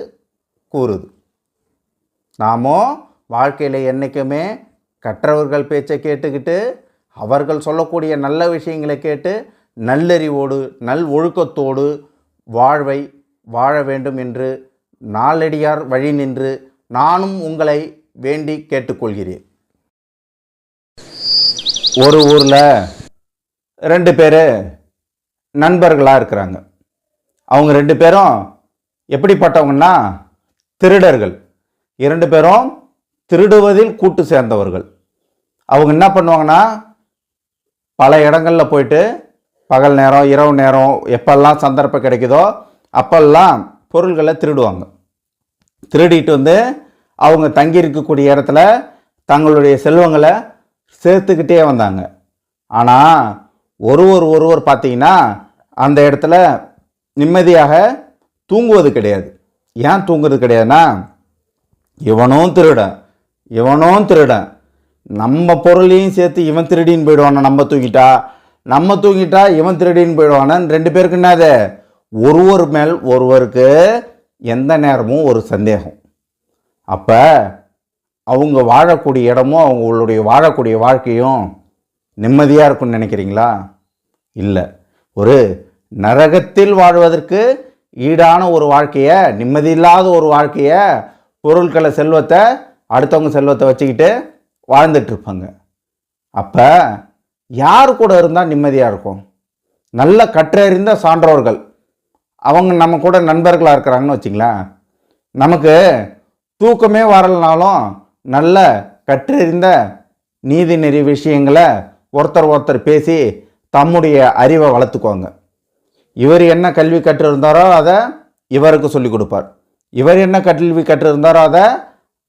கூறுது. நாமோ வாழ்க்கையில் என்றைக்குமே கற்றவர்கள் பேச்சை கேட்டுக்கிட்டு அவர்கள் சொல்லக்கூடிய நல்ல விஷயங்களை கேட்டு நல்லறிவோடு நல் ஒழுக்கத்தோடு வாழ்வை வாழ வேண்டும் என்று நாலடியார் வழி நின்று நானும் உங்களை வேண்டி கேட்டுக்கொள்கிறேன். ஒரு ஊரில் 2 பேர் நண்பர்களாக இருக்கிறாங்க. அவங்க 2 பேரும் எப்படிப்பட்டவங்கன்னா திருடர்கள். 2 பேரும் திருடுவதில் கூட்டு சேர்ந்தவர்கள். அவங்க என்ன பண்ணுவாங்கன்னா பல இடங்களில் போயிட்டு பகல் நேரம் இரவு நேரம் எப்பெல்லாம் சந்தர்ப்பம் கிடைக்குதோ அப்பெல்லாம் பொருள்களை திருடுவாங்க. திருடிட்டு வந்து அவங்க தங்கி இருக்கக்கூடிய இடத்துல தங்களுடைய செல்வங்களை சேர்த்துக்கிட்டே வந்தாங்க. ஆனால் ஒருவர் பார்த்தீங்கன்னா அந்த இடத்துல நிம்மதியாக தூங்குவது கிடையாது. ஏன் தூங்குறது கிடையாதுன்னா, இவனும் திருடன், நம்ம பொருளையும் சேர்த்து இவன் திருடின்னு போயிடுவானா, நம்ம தூங்கிட்டா இவன் திருடின்னு போயிடுவானான்னு 2 பேருக்கு என்னது, ஒருவர் மேல் ஒருவருக்கு எந்த நேரமும் ஒரு சந்தேகம். அப்போ அவங்க வாழக்கூடிய இடமும் அவங்களுடைய வாழக்கூடிய வாழ்க்கையும் நிம்மதியாக இருக்கும்னு நினைக்கிறீங்களா? இல்லை. ஒரு நரகத்தில் வாழ்வதற்கு ஈடான ஒரு வாழ்க்கையை, நிம்மதி இல்லாத ஒரு வாழ்க்கையை, பொருட்களை செல்வத்தை, அடுத்தவங்க செல்வத்தை வச்சுக்கிட்டு வாழ்ந்துட்டுருப்பாங்க. அப்போ யார் கூட இருந்தால் நிம்மதியாக இருக்கும்? நல்ல கற்றறிந்த சான்றோர்கள், அவங்க நம்ம கூட நண்பர்களாக இருக்கிறாங்கன்னு வச்சிங்களேன், நமக்கு தூக்கமே வரலனாலும் நல்ல கற்றறிந்த நீதி நெறி விஷயங்களை ஒருத்தர் பேசி தம்முடைய அறிவை வளர்த்துக்குவாங்க. இவர் என்ன கல்வி கற்றிருந்தாரோ அதை இவருக்கு சொல்லிக் கொடுப்பார், இவர் என்ன கல்வி கற்றிருந்தாரோ அதை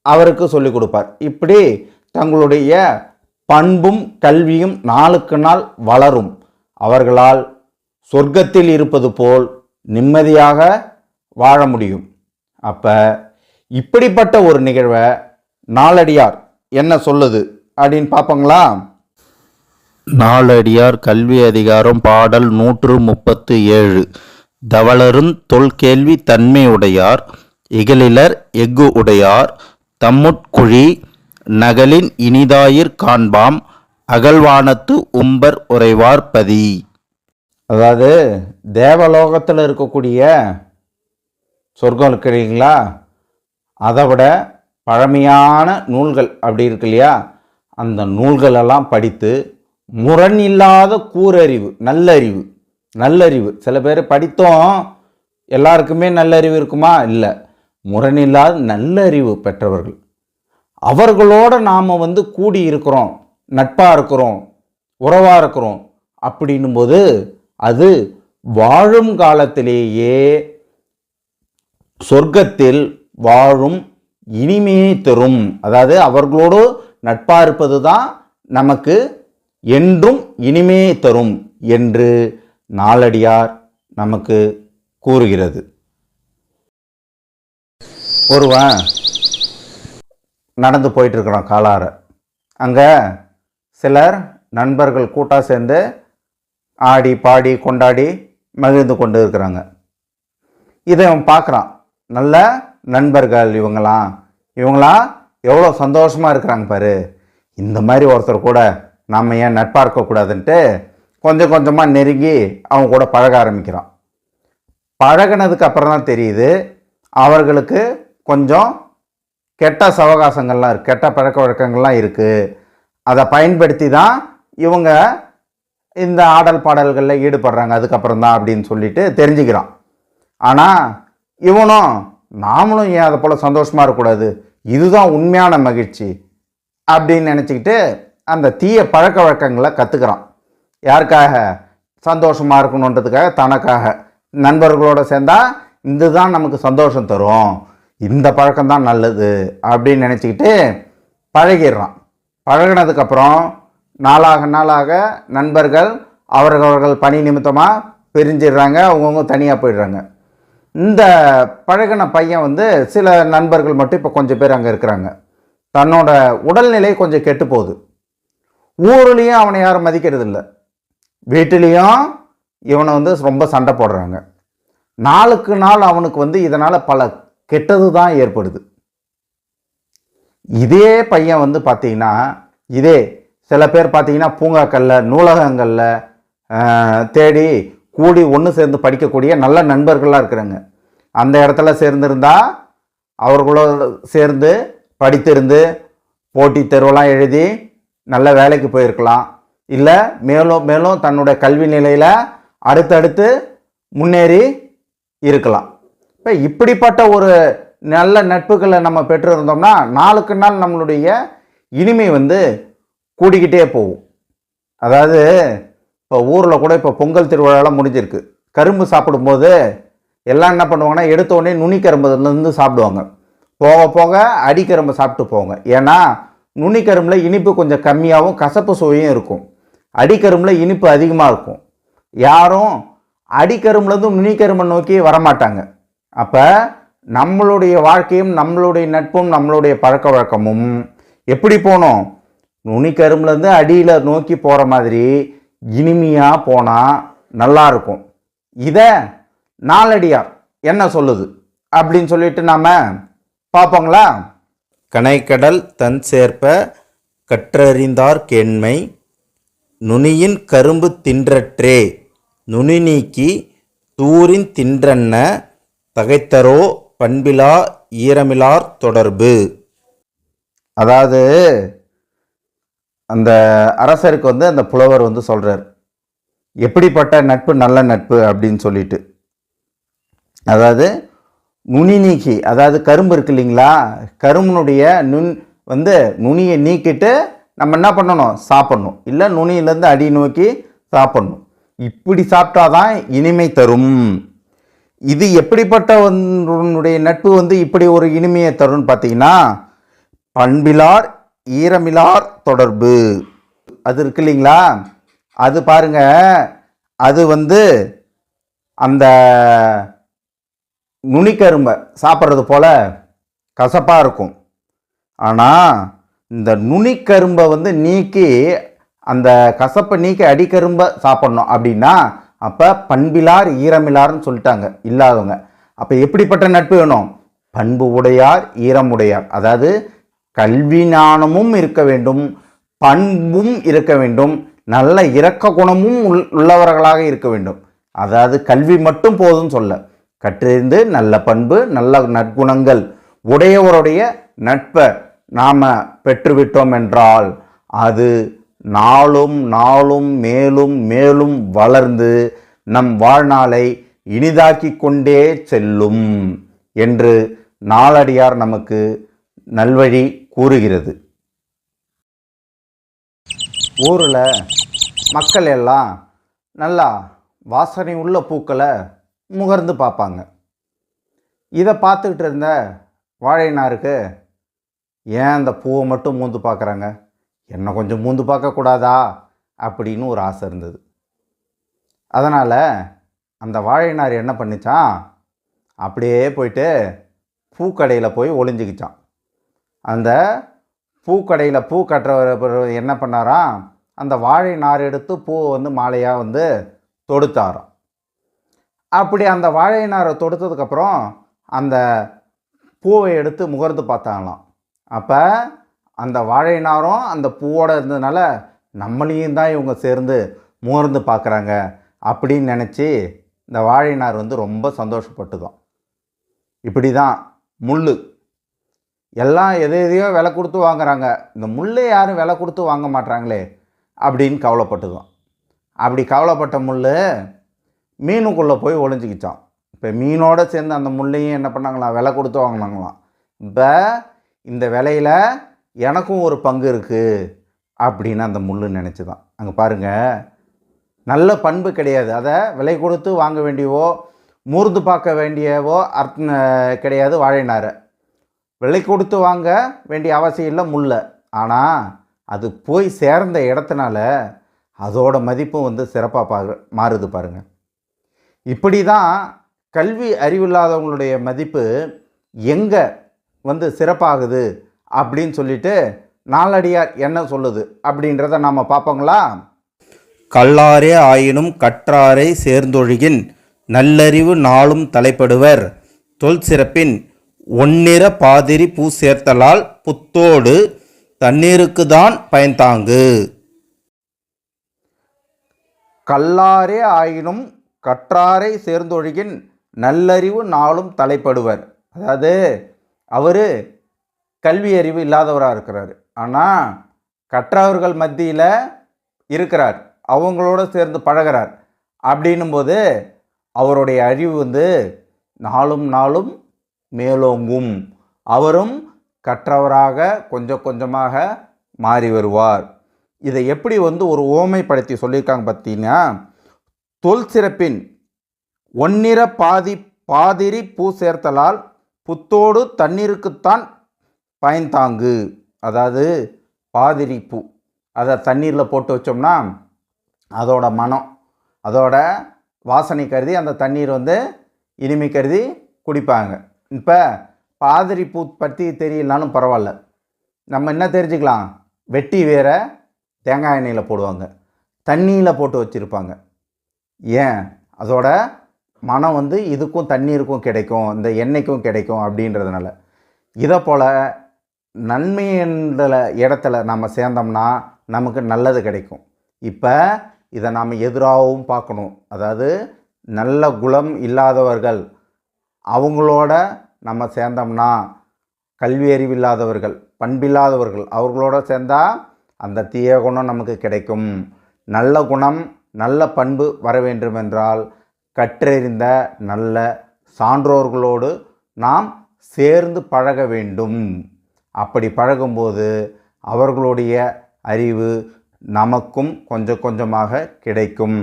அவருக்கு சொல்லிக் கொடுப்பார். இப்படி தங்களுடைய பண்பும் கல்வியும் நாளுக்கு நாள் வளரும். அவர்களால் சொர்க்கத்தில் இருப்பது போல் நிம்மதியாக வாழ முடியும். அப்போ இப்படிப்பட்ட ஒரு நிகழ்வை நாலடியார் என்ன சொல்லுது அப்படின்னு பார்ப்போங்களா? நாலடியார் கல்வி அதிகாரம் பாடல் 137. தவளருந் தொல்கேள்வி தன்மை உடையார் இகலிலர் எஃகு உடையார் தம்முட்குழி நகலின் இனிதாயிற் காண்பாம் அகல்வானத்து உம்பர் உறைவார் பதி. அதாவது தேவலோகத்தில் இருக்கக்கூடிய சொர்க்கம் இருக்கு இல்லைங்களா, அதை விட பழமையான நூல்கள் அப்படி இருக்கு இல்லையா, அந்த நூல்களெல்லாம் படித்து முரண் இல்லாத கூரறிவு, நல்லறிவு சில பேர் படித்தோம் எல்லாருக்குமே நல்லறிவு இருக்குமா? இல்லை. முரணில்லாத நல்லறிவு பெற்றவர்கள், அவர்களோட நாம் கூடி இருக்கிறோம், நட்பாக இருக்கிறோம், உறவாக இருக்கிறோம் அப்படின்னும் போது அது வாழும் காலத்திலேயே சொர்க்கத்தில் வாழும் இனிமையை தரும். அதாவது அவர்களோடு நட்பாக இருப்பது தான் நமக்கு என்றும் இனிமையை தரும் என்று நாலடியார் நமக்கு கூறுகிறது. ஒருவன் நடந்து போயிட்டு இருக்கிறான் காலார. அங்கே சிலர் நண்பர்கள் கூட்டாக சேர்ந்து ஆடி பாடி கொண்டாடி மகிழ்ந்து கொண்டு இருக்கிறாங்க. இதை அவன் பார்க்குறான். நல்ல நண்பர்கள் இவங்களாம் எவ்வளோ சந்தோஷமாக இருக்கிறாங்க பாரு, இந்த மாதிரி ஒருத்தர் கூட நாம் ஏன் நட்பாக இருக்கக்கூடாதுன்ட்டு கொஞ்சம் கொஞ்சமாக நெருங்கி அவங்க கூட பழக ஆரம்பிக்கிறான். பழகினதுக்கு அப்புறம் தான் தெரியுது அவர்களுக்கு கொஞ்சம் கெட்ட சவகாசங்கள்லாம் இருக்குது, கெட்ட பழக்க வழக்கங்கள்லாம் இருக்குது. அதை பயன்படுத்தி தான் இவங்க இந்த ஆடல் பாடல்களில் ஈடுபடுறாங்க அதுக்கப்புறம் தான் அப்படின்னு சொல்லிட்டு தெரிஞ்சுக்கிறான். ஆனால் இவனும் நாமளும் ஏன் அதை போல் சந்தோஷமாக இருக்கக்கூடாது, இதுதான் உண்மையான மகிழ்ச்சி அப்படின்னு நினச்சிக்கிட்டு அந்த தீய பழக்க வழக்கங்களை கற்றுக்கிறான். யாருக்காக? சந்தோஷமாக இருக்கணுன்றதுக்காக, தனக்காக. நண்பர்களோடு சேர்ந்தால் இதுதான் நமக்கு சந்தோஷம் தரும், இந்த பழக்கம்தான் நல்லது அப்படின்னு நினச்சிக்கிட்டு பழகிடுறான். பழகினதுக்கப்புறம் நாளாக நண்பர்கள் அவர்கள் பணி நிமித்தமாக பிரிஞ்சிடுறாங்க, அவங்கவுங்க தனியாக போயிடுறாங்க. இந்த பழகின பையன் சில நண்பர்கள் மட்டும் இப்போ கொஞ்சம் பேர் அங்கே இருக்கிறாங்க. தன்னோட உடல்நிலை கொஞ்சம் கெட்டு போகுது. ஊர்லேயும் அவனை யாரும் மதிக்கிறது இல்லை, வீட்டிலையும் இவனை ரொம்ப சண்டை போடுறாங்க. நாளுக்கு நாள் அவனுக்கு இதனால் பல கெட்டது தான் ஏற்படுது. இதே பையன் பார்த்தீங்கன்னா இதே சில பேர் பார்த்தீங்கன்னா பூங்காக்களில் நூலகங்களில் தேடி கூடி ஒன்று சேர்ந்து படிக்கக்கூடிய நல்ல நண்பர்களாக இருக்கிறாங்க. அந்த இடத்துல சேர்ந்துருந்தா அவர்களோடு சேர்ந்து படித்திருந்து போட்டி தேர்வெல்லாம் எழுதி நல்ல வேலைக்கு போயிருக்கலாம், இல்லை மேலும் மேலும் தன்னுடைய கல்வி நிலையில் அடுத்தடுத்து முன்னேறி இருக்கலாம். இப்போ இப்படிப்பட்ட ஒரு நல்ல நட்புகளை நம்ம பெற்றிருந்தோம்னா நாளுக்கு நாள் நம்மளுடைய இனிமை கூடிக்கிட்டே போகும். அதாவது இப்போ ஊரில் கூட இப்போ பொங்கல் திருவிழாலாம் முடிஞ்சிருக்கு. கரும்பு சாப்பிடும்போது எல்லாம் என்ன பண்ணுவாங்கன்னா எடுத்த உடனே நுனிக்கரும்புலேருந்து சாப்பிடுவாங்க, போக போக அடிக்கரும்பை சாப்பிட்டு போவாங்க. ஏன்னா நுனிக்கரும்பில் இனிப்பு கொஞ்சம் கம்மியாகவும் கசப்பு சுவையும் இருக்கும், அடிக்கரும்பில் இனிப்பு அதிகமாக இருக்கும். யாரும் அடிக்கரும்புலேருந்து நுனிக்கரும்பை நோக்கி வரமாட்டாங்க. அப்போ நம்மளுடைய வாழ்க்கையும் நம்மளுடைய நட்பும் நம்மளுடைய பழக்க வழக்கமும் எப்படி போகணும்? நுனிக்கரும்புலேருந்து அடியில் நோக்கி போகிற மாதிரி இனிமையாக போனால் நல்லாயிருக்கும். இதை நாலடியார் என்ன சொல்லுது அப்படின்னு சொல்லிட்டு நாம் பார்ப்போங்களா? கனைக்கடல் தன் சேர்ப்ப கற்றறிந்தார் கேண்மை நுனியின் கரும்பு தின்றற்றே நுனி நீக்கி தூரின் தின்றன்ன தகைத்தரோ பண்பிலா ஈரமிலார் தொடர்பு. அதாவது அந்த அரசருக்கு அந்த புலவர் சொல்கிறார் எப்படிப்பட்ட நட்பு நல்ல நட்பு அப்படின்னு சொல்லிட்டு. அதாவது நுனி நீக்கி, அதாவது கரும்பு இருக்கு இல்லைங்களா, கரும்புனுடைய நுனியை நீக்கிட்டு நம்ம என்ன பண்ணணும்? சாப்பிடணும், இல்லை நுனியிலேருந்து அடி நோக்கி சாப்பிடணும். இப்படி சாப்பிட்டாதான் இனிமை தரும். இது எப்படிப்பட்ட ஒன்றுடைய நட்பு இப்படி ஒரு இனிமையை தரும்னு பார்த்தீங்கன்னா பண்பிலார் ஈரமிலார் தொடர்பு. அது இருக்கு இல்லைங்களா, அது பாருங்க, அது அந்த நுனிக்கரும்பை சாப்பிட்றது போல கசப்பாக இருக்கும். ஆனால் இந்த நுனிக்கரும்பை வந்து நீக்கி அந்த கசப்பை நீக்கி அடிக்கரும்பை சாப்பிட்ணும் அப்படின்னா அப்போ பண்பிலார் ஈரமிலார்னு சொல்லிட்டாங்க இல்லாதவங்க. அப்போ எப்படிப்பட்ட நட்பு வேணும்? பண்பு உடையார் ஈரமுடையார், அதாவது கல்வி ஞானமும் இருக்க வேண்டும், பண்பும் இருக்க வேண்டும், நல்ல இரக்க குணமும் உள்ளவர்களாக இருக்க வேண்டும். அதாவது கல்வி மட்டும் போதும் சொல்ல, கற்றறிந்து நல்ல பண்பு நல்ல நற்குணங்கள் உடையவருடைய நட்பை நாம் பெற்றுவிட்டோம் என்றால் அது நாளும் நாளும் மேலும் மேலும் வளர்ந்து நம் வாழ்நாளை இனிதாக்கி கொண்டே செல்லும் என்று நாலடியார் நமக்கு நல்வழி கூறுகிறது. ஊரில் மக்கள் எல்லாம் நல்லா வாசனை உள்ள பூக்களை முகர்ந்து பார்ப்பாங்க. இதை பார்த்துக்கிட்டு இருந்த வாழைனாருக்கு ஏன் அந்த பூவை மட்டும் மூந்து பார்க்குறாங்க, என்ன கொஞ்சம் மூந்து பார்க்கக்கூடாதா அப்படின்னு ஒரு ஆசை இருந்தது. அதனால் அந்த வாழைனார் என்ன பண்ணிச்சான், அப்படியே போயிட்டு பூக்கடையில் போய் ஒளிஞ்சிக்கிச்சான். அந்த பூக்கடையில் பூ கட்டுறவர் என்ன பண்ணாராம், அந்த வாழை நார் எடுத்து பூவை வந்து மாலையாக வந்து தொடுத்தாராம். அப்படி அந்த வாழை நாரை தொடுத்ததுக்கப்புறம் அந்த பூவை எடுத்து முகர்ந்து பார்த்தாங்களாம். அப்போ அந்த வாழை நாரும் அந்த பூவோடு இருந்ததுனால நம்மளையும் தான் இவங்க சேர்ந்து முகர்ந்து பார்க்குறாங்க அப்படின்னு நினச்சி இந்த வாழை நார் வந்து ரொம்ப சந்தோஷப்பட்டுதான். இப்படி தான் முள் எல்லாம் எதையோ விலை கொடுத்து வாங்குறாங்க, இந்த முள்ளை யாரும் விலை கொடுத்து வாங்க மாட்டாங்களே அப்படின்னு கவலைப்பட்டுதான். அப்படி கவலைப்பட்ட முள் மீனுக்குள்ளே போய் ஒளிஞ்சிக்கிச்சான். இப்போ மீனோடு சேர்ந்து அந்த முள்ளையும் என்ன பண்ணாங்களாம், விலை கொடுத்து வாங்கினாங்களாம். இப்போ இந்த விலையில் எனக்கும் ஒரு பங்கு இருக்குது அப்படின்னு அந்த முள் நினச்சி தான். அங்கே பாருங்கள், நல்ல பண்பு கிடையாது, அதை விலை கொடுத்து வாங்க வேண்டியவோ மூர்ந்து பார்க்க வேண்டியவோ கிடையாது வாழைநாரை. விலை கொடுத்து வாங்க வேண்டிய அவசியம் இல்லை முல்லை. ஆனால் அது போய் சேர்ந்த இடத்துனால அதோட மதிப்பும் வந்து சிறப்பாக மாறுது பாருங்கள். இப்படி தான் கல்வி அறிவில்லாதவங்களுடைய மதிப்பு எங்கே வந்து சிறப்பாகுது அப்படின்னு சொல்லிட்டு நாலடியார் என்ன சொல்லுது அப்படின்றத நாம் பார்ப்போங்களா. கல்லாரே ஆயினும் கற்றாரை சேர்ந்தொழுகின் நல்லறிவு நாளும் தலைப்படுவர் தொல் சிறப்பின் ஒன்னிற பாதிரி பூ சேர்த்தலால் புத்தோடு தண்ணீருக்கு தான் பயன்தாங்கு. கல்லாரே ஆயினும் கற்றாரை சேர்ந்தொழுகின் நல்லறிவு நாளும் தலைப்படுவர். அதாவது அவர் கல்வி அறிவு இல்லாதவராக இருக்கிறார், ஆனால் கற்றவர்கள் மத்தியில் இருக்கிறார், அவங்களோட சேர்ந்து பழகிறார். அப்படின்னும்போது அவருடைய அறிவு வந்து நாளும் நாளும் மேலோங்கும், அவரும் கற்றவராக கொஞ்சம் கொஞ்சமாக மாறி வருவார். இதை எப்படி வந்து ஒரு ஓமைப்படுத்தி சொல்லியிருக்காங்க பார்த்தீங்கன்னா, தொல் சிறப்பின் ஒன்னிற பாதிரி பூ சேர்த்தலால் புத்தோடு தண்ணீருக்குத்தான் பயன்தாங்கு. அதாவது பாதிரி பூ அதை தண்ணீரில் போட்டு வச்சோம்னா அதோட மனம் அதோட வாசனை கருதி அந்த தண்ணீர் வந்து இனிமை கருதி குடிப்பாங்க. இப்போ பாதிரி பூ பற்றி தெரியலனாலும் பரவாயில்ல, நம்ம என்ன தெரிஞ்சுக்கலாம், வெட்டி வேற தேங்காய் எண்ணெயில் போடுவாங்க, தண்ணியில் போட்டு வச்சுருப்பாங்க. ஏன், அதோட மனம் வந்து இதுக்கும் தண்ணீருக்கும் கிடைக்கும், இந்த எண்ணெய்க்கும் கிடைக்கும் அப்படின்றதுனால. இதை போல் நன்மை என்ற இடத்துல நம்ம சேர்ந்தோம்னா நமக்கு நல்லது கிடைக்கும். இப்போ இதை நாம் எதிராகவும் பார்க்கணும். அதாவது நல்ல குணம் இல்லாதவர்கள் அவங்களோட நம்ம சேர்ந்தோம்னா, கல்வி அறிவு இல்லாதவர்கள் பண்பில்லாதவர்கள் அவர்களோட சேர்ந்தால் அந்த தீய குணம் நமக்கு கிடைக்கும். நல்ல குணம் நல்ல பண்பு வர வேண்டுமென்றால் கற்றறிந்த நல்ல சான்றோர்களோடு நாம் சேர்ந்து பழக வேண்டும். அப்படி பழகும்போது அவர்களுடைய அறிவு நமக்கும் கொஞ்சம் கொஞ்சமாக கிடைக்கும்.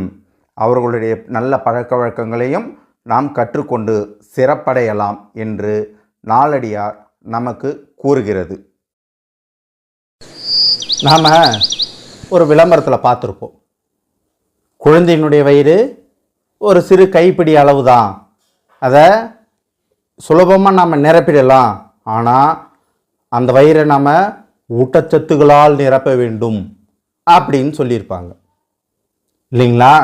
அவர்களுடைய நல்ல பழக்க வழக்கங்களையும் நாம் கற்றுக்கொண்டு சிறப்படையலாம் என்று நாலடியார் நமக்கு கூறுகிறது. நாம் ஒரு விளம்பரத்தில் பார்த்துருப்போம், குழந்தையினுடைய வயிறு ஒரு சிறு கைப்பிடி அளவு தான், அதை சுலபமாக நாம் நிரப்பிடலாம், ஆனால் அந்த வயிறை நாம் ஊட்டச்சத்துக்களால் நிரப்ப வேண்டும் அப்படின்னு சொல்லியிருப்பாங்க இல்லைங்களா?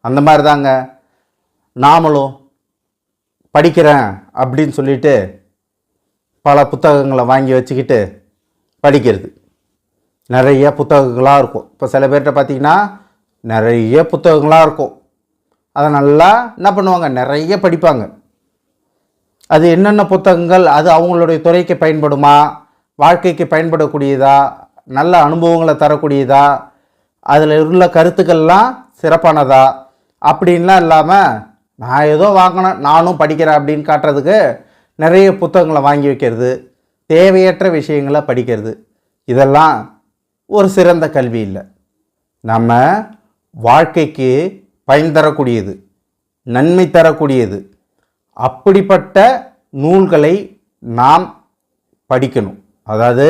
அந்த மாதிரி தாங்க நாமளும் படிக்கிறேன் அப்படின்னு சொல்லிட்டு பல புத்தகங்களை வாங்கி வச்சுக்கிட்டு படிக்கிறது. நிறைய புத்தகங்களாக இருக்கும். இப்போ சில பேர்கிட்ட பார்த்திங்கன்னா நிறைய புத்தகங்களாக இருக்கும். அதை நல்லா என்ன பண்ணுவாங்க, நிறைய படிப்பாங்க. அது என்னென்ன புத்தகங்கள், அது அவங்களுடைய துறைக்கு பயன்படுமா, வாழ்க்கைக்கு பயன்படக்கூடியதா, நல்ல அனுபவங்களை தரக்கூடியதா, அதில் உள்ள கருத்துக்கள்லாம் சிறப்பானதா அப்படின்லாம் இல்லாமல் நான் ஏதோ வாங்கினேன் நானும் படிக்கிறேன் அப்படின்னு காட்டுறதுக்கு நிறைய புத்தகங்களை வாங்கி வைக்கிறது, தேவையற்ற விஷயங்களை படிக்கிறது, இதெல்லாம் ஒரு சிறந்த கல்வி இல்லை. நம்ம வாழ்க்கைக்கு பயன் தரக்கூடியது, நன்மை தரக்கூடியது அப்படிப்பட்ட நூல்களை நாம் படிக்கணும். அதாவது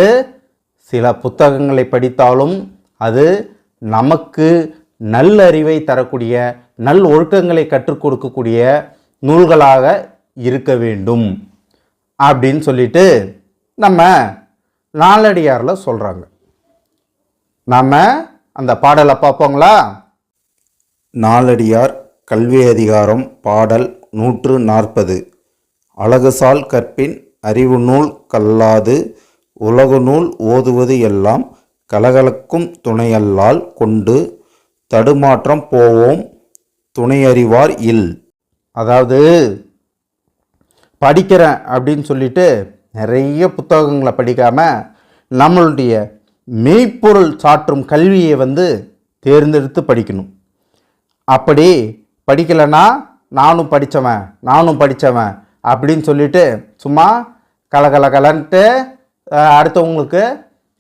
சில புத்தகங்களை படித்தாலும் அது நமக்கு நல்லறிவை தரக்கூடிய, நல் ஒழுக்கங்களை கற்றுக் கொடுக்கக்கூடிய நூல்களாக இருக்க வேண்டும் அப்படின்னு சொல்லிட்டு நம்ம நாலடியாரில் சொல்கிறாங்க. நாம் அந்த பாடலை பார்ப்போங்களா? நாலடியார் கல்வி அதிகாரம் பாடல் 140. அழகுசால் கற்பின் அறிவு நூல் கல்லாது உலகு நூல் ஓதுவது எல்லாம் கலகலக்கும் துணையல்லால் கொண்டு தடுமாற்றம் போவோம் துணையறிவார் இல். அதாவது படிக்கிறேன் அப்படின்னு சொல்லிட்டு நிறைய புத்தகங்களை படிக்காமல் நம்மளுடைய மெய்ப்பொருள் சாற்றும் கல்வியை தேர்ந்தெடுத்து படிக்கணும். அப்படி படிக்கலைன்னா நானும் படித்தவன் அப்படின்னு சொல்லிட்டு சும்மா கலகலன்ட்டு அடுத்தவங்களுக்கு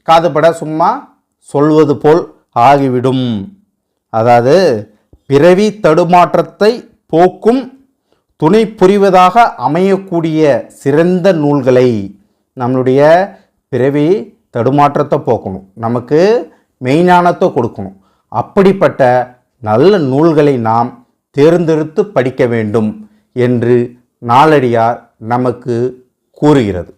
காதுபட சும்மா சொல்வது போல் ஆகிவிடும். அதாவது பிறவி தடுமாற்றத்தை போக்கும் துணை புரிவதாக அமையக்கூடிய சிறந்த நூல்களை, நம்மளுடைய பிறவி தடுமாற்றத்தை போக்கணும், நமக்கு மெய்ஞானத்தை கொடுக்கணும், அப்படிப்பட்ட நல்ல நூல்களை நாம் தேர்ந்தெடுத்து படிக்க வேண்டும் என்று நாலடியார் நமக்கு கூறுகிறது.